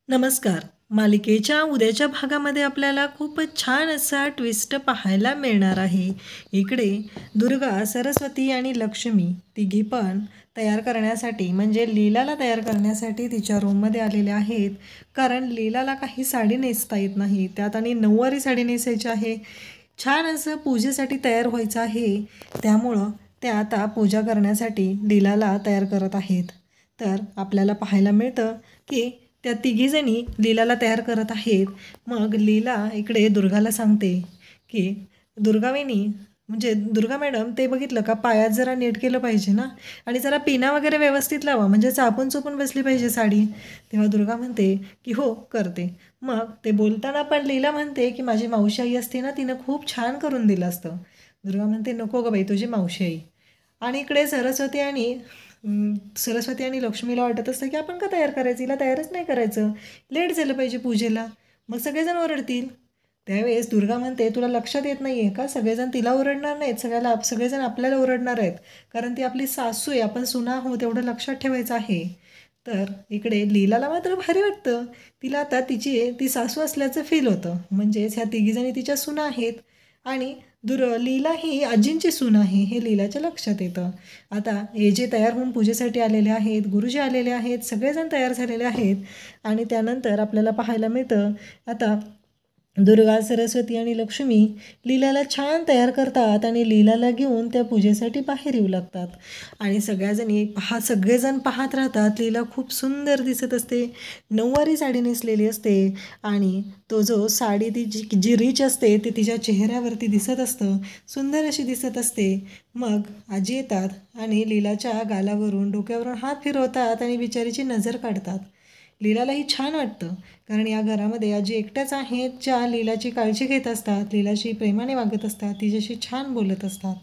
नमस्कार. मालिकेच्या उद्याच्या भागामध्ये आपल्याला खूपच छान असा ट्विस्ट पाहायला मिळणार आहे. इकडे दुर्गा, सरस्वती आणि लक्ष्मी तिघी पण तयार करण्यासाठी म्हणजे लीलाला तयार करण्यासाठी तिच्या रूममध्ये आलेल्या आहेत. कारण लीलाला काही साडी नेसता येत नाही. त्यात आणि नऊवारी साडी नेसायची आहे. छान असं पूजेसाठी तयार व्हायचं आहे. त्यामुळं त्या आता पूजा करण्यासाठी लीलाला तयार करत आहेत. तर आपल्याला पाहायला मिळतं की त्या तिघीजणी लीलाला तयार करत आहेत. मग लीला इकडे दुर्गाला सांगते की दुर्गावहिनी म्हणजे दुर्गा मॅडम ते बघितलं का पायात जरा नीट केलं पाहिजे ना आणि जरा पिना वगैरे व्यवस्थित लावा म्हणजे चापून चुपून बसली पाहिजे साडी. तेव्हा दुर्गा म्हणते की हो करते. मग ते बोलताना पण लीला म्हणते की माझी मावशी आई असते ना तिनं खूप छान करून दिलं असतं. दुर्गा म्हणते नको गं बाई तुझी मावशी आई. आणि इकडे सरस्वती आणि लक्ष्मीला वाटत असतं की आपण का तयार करायचं, हिला तयारच नाही करायचं, लेट झालं पाहिजे पूजेला, मग सगळेजण ओरडतील. त्यावेळेस दुर्गा म्हणते तुला लक्षात येत नाही आहे का, सगळेजण तिला ओरडणार नाहीत, सगळेजण आपल्याला ओरडणार आहेत, कारण ती आपली सासू आहे, आपण सुना आहोत तेवढं लक्षात ठेवायचं आहे. तर इकडे लीलाला मात्र भारी वाटतं. तिला आता ती सासू असल्याचं फील होतं. म्हणजेच ह्या तिघीजणी तिच्या सुना आहेत आणि लीला ही आजींची सून आहे हे लीलाच्या लक्षात येतं. आता हे जे तयार होऊन पूजेसाठी आलेले आहेत, गुरुजी आलेले आहेत, सगळेजण तयार झालेले आहेत आणि त्यानंतर आपल्याला पाहायला मिळतं आता दुर्गा, सरस्वती आणि लक्ष्मी लीलाला छान तयार करतात आणि लीलाला घेऊन त्या पूजेसाठी बाहेर येऊ लागतात. आणि सगळेजण पाहत राहतात. लीला खूप सुंदर दिसत असते, नऊवारी साडी नेसलेली असते आणि तो जो साडी ती जी रीच असते ते तिच्या चेहऱ्यावरती दिसत असतं, सुंदर अशी दिसत असते. मग आजी येतात आणि लीलाच्या गालावरून डोक्यावरून हात फिरवतात आणि बिचारीची नजर काढतात. लीलालाही छान वाटतं, कारण या घरामध्ये आजी एकट्याच आहेत ज्या लीलाची काळजी घेत असतात, लीलाशी प्रेमाने वागत असतात, तिच्याशी छान बोलत असतात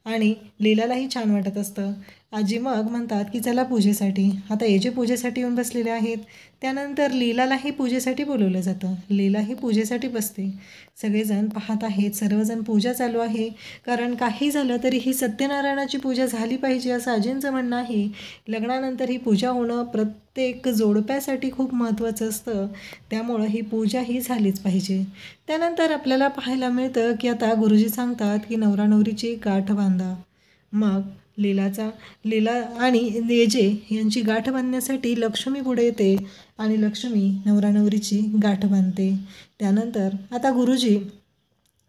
आणि लीलालाही छान वाटत असतं. आजी मग म्हणतात की चला पूजेसाठी. आता हे जे पूजेसाठी येऊन बसलेले आहेत त्यानंतर लीलालाही पूजेसाठी बोलवलं जातं. लीलाही पूजेसाठी बसते. सगळेजण पाहत आहेत, सर्वजण पूजा चालू आहे, कारण काही झालं तरी ही सत्यनारायणाची पूजा झाली पाहिजे असं आजींचं म्हणणं आहे. लग्नानंतर ही पूजा होणं प्रत्येक जोडप्यासाठी खूप महत्त्वाचं असतं, त्यामुळं ही पूजा ही झालीच पाहिजे. त्यानंतर आपल्याला पाहायला मिळतं की आता गुरुजी सांगतात की नवरा नवरीची गाठ बांधा. मग लीला आणि येजे यांची गाठ बांधण्यासाठी लक्ष्मी पुढे येते आणि लक्ष्मी नवरा नवरीची गाठ बांधते. त्यानंतर आता गुरुजी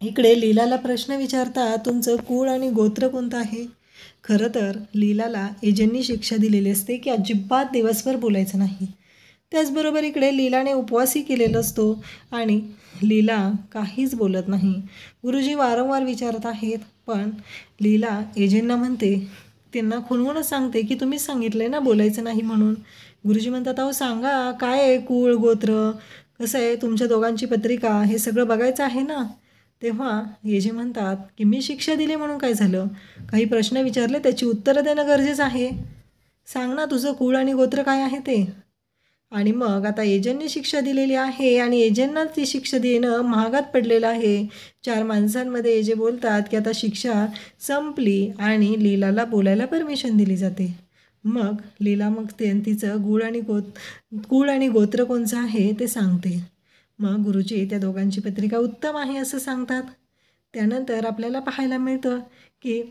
इकडे लीलाला प्रश्न विचारतात, तुमचं कुळ आणि गोत्र कोणतं आहे. खरं तर लीलाला एजंटनी शिक्षा दिलेली असते की अजिबात दिवसभर बोलायचं नाही. त्याचबरोबर इकडे लीलाने उपवासही केलेला असतो आणि लीला काहीच बोलत नाही. गुरुजी वारंवार विचारत आहेत, पण लीला एजंटना म्हणते, त्यांना खुणवूनच सांगते की तुम्हीच सांगितलं ना बोलायचं नाही म्हणून. गुरुजी म्हणतात अहो सांगा काय आहे, कुळ गोत्र कसं आहे, तुमच्या दोघांची पत्रिका हे सगळं बघायचं आहे ना. तेव्हा एजे म्हणतात की मी शिक्षा दिली म्हणून काय झालं, काही प्रश्न विचारले त्याची उत्तरं देणं गरजेचं आहे, सांग ना तुझं कुळ आणि गोत्र काय आहे ते. आणि मग आता एजंटनी शिक्षा दिलेली आहे आणि एजंटनाच ती शिक्षा देणं महागात पडलेलं आहे. 4 माणसांमध्ये एजे बोलतात की आता शिक्षा संपली आणि लीलाला बोलायला परमिशन दिली जाते. मग लीला मग तिचं कुळ आणि गोत्र कोणचं आहे ते सांगते. मग गुरुजी त्या दोघांची पत्रिका उत्तम आहे असं सांगतात. त्यानंतर आपल्याला पाहायला मिळतं की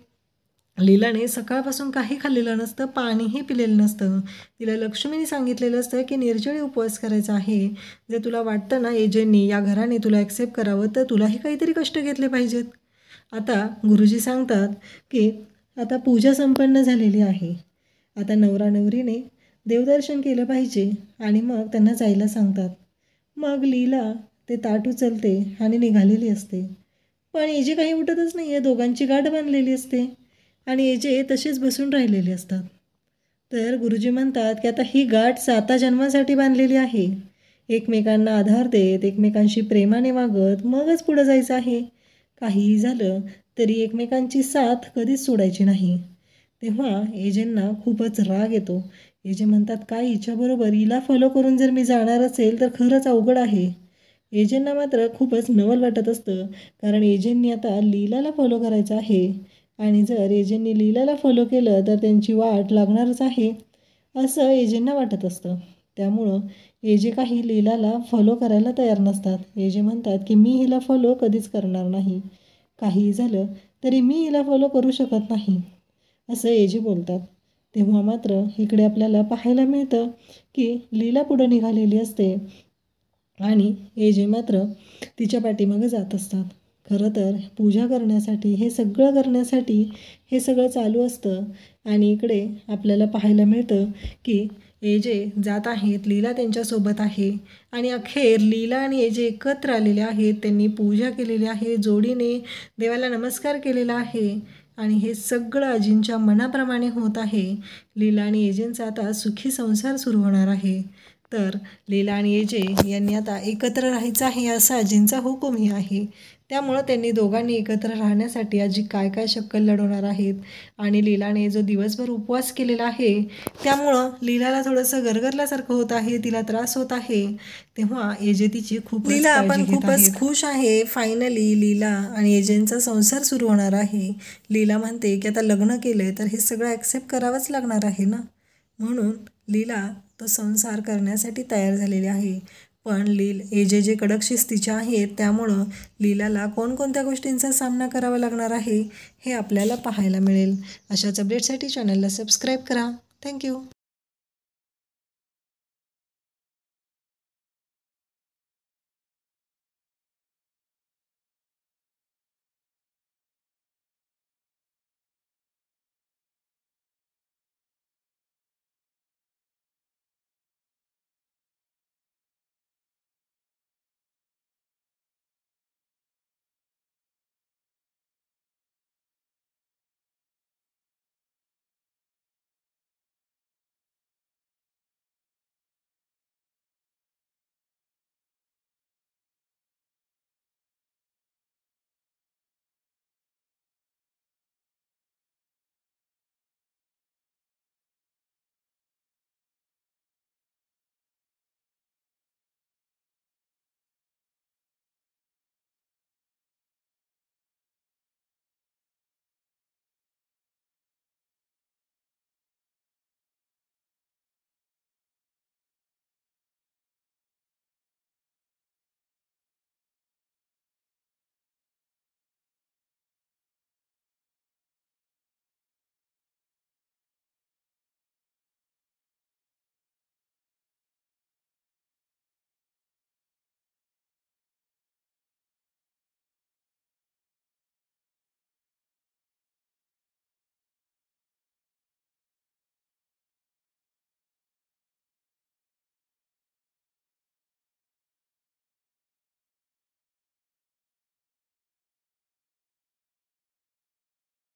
लीलाने सकाळपासून काही खाल्लेलं नसतं, पाणीही पिलेलं नसतं. तिला लक्ष्मीने सांगितलेलं असतं की निर्जळी उपवास करायचा आहे. जर तुला वाटतं ना एजंटनी या घराने तुला ॲक्सेप्ट करावं तर तुलाही काहीतरी कष्ट घेतले पाहिजेत. आता गुरुजी सांगतात की आता पूजा संपन्न झालेली आहे. आता नवरा नवरीने देवदर्शन केलं पाहिजे आणि मग त्यांना जायला सांगतात. मग लीला ते ताट उचलते आणि निघालेली असते. पण एजे काही उठतच नाही आहे, दोघांची गाठ बांधलेली असते आणि एजे तसेच बसून राहिलेले असतात. तर गुरुजी म्हणतात की आता ही गाठ 7 जन्मासाठी बांधलेली आहे. एकमेकांना आधार देत, एकमेकांशी प्रेमाने वागत मगच पुढं जायचं आहे. काहीही झालं तरी एकमेकांची साथ कधीच सोडायची नाही. तेव्हा एजेंना खूपच राग येतो. एजे म्हणतात काय हिच्याबरोबर हिला फॉलो करून जर मी जाणार असेल तर खरंच अवघड आहे. एजेंना मात्र खूपच नवल वाटत असतं, कारण एजेंटनी आता लीलाला फॉलो करायचं आहे आणि जर एजंटनी लीलाला फॉलो केलं तर त्यांची वाट लागणारच आहे असं एजंटना वाटत असतं. त्यामुळं एजे काही लीलाला फॉलो करायला तयार नसतात। एजे म्हणतात की मी हिला फॉलो कधीच करणार नाही, काहीही झालं तरी मी हिला फॉलो करू शकत नाही असं एजे बोलतात। तेव्हा मात्र इकडे आपल्याला पाहायला मिळतं की लीला पुढं निघालेली असते आणि एजे मात्र तिच्या पाठीमागे जात असतात। खरं तर पूजा करण्यासाठी हे सगळं चालू असतं आणि इकडे आपल्याला पाहायला मिळतं की एजे जात आहेत, लीला त्यांच्यासोबत आहे आणि अखेर लीला आणि एजे एकत्र आलेले आहेत। त्यांनी पूजा केलेली आहे, जोडीने देवाला नमस्कार केलेला आहे आणि हे सगळं आजींच्या मनाप्रमाणे होत आहे। लीला आणि एजेंचा आता सुखी संसार सुरू होणार आहे। तर लीला आणि एजे यांनी आता एकत्र राहायचं आहे असा आजींचा हुकूमही आहे। त्यामुळं त्यांनी दोघांनी एकत्र राहण्यासाठी आजी काय काय शक्कल लढवणार आहेत आणि लीलाने जो दिवसभर उपवास केलेला आहे त्यामुळं लीलाला थोडंसं गरगरल्यासारखं होत आहे, तिला त्रास होत आहे। तेव्हा एजे तिची लीला आपण खूपच खुश आहे। फायनली लीला आणि एजेंचा संसार सुरू होणार आहे। लीला म्हणते की आता लग्न केलंय तर हे सगळं ॲक्सेप्ट करावंच लागणार आहे ना, म्हणून लीला तो संसार करण्यासाठी तयार झालेली आहे। पण एजे जे कडक शिस्तीचे आहेत त्यामुळं लीलाला कोणकोणत्या गोष्टींचा सामना करावा लागणार आहे हे आपल्याला पाहायला मिळेल। अशाच अपडेटसाठी चॅनलला सबस्क्राईब करा। थँक्यू।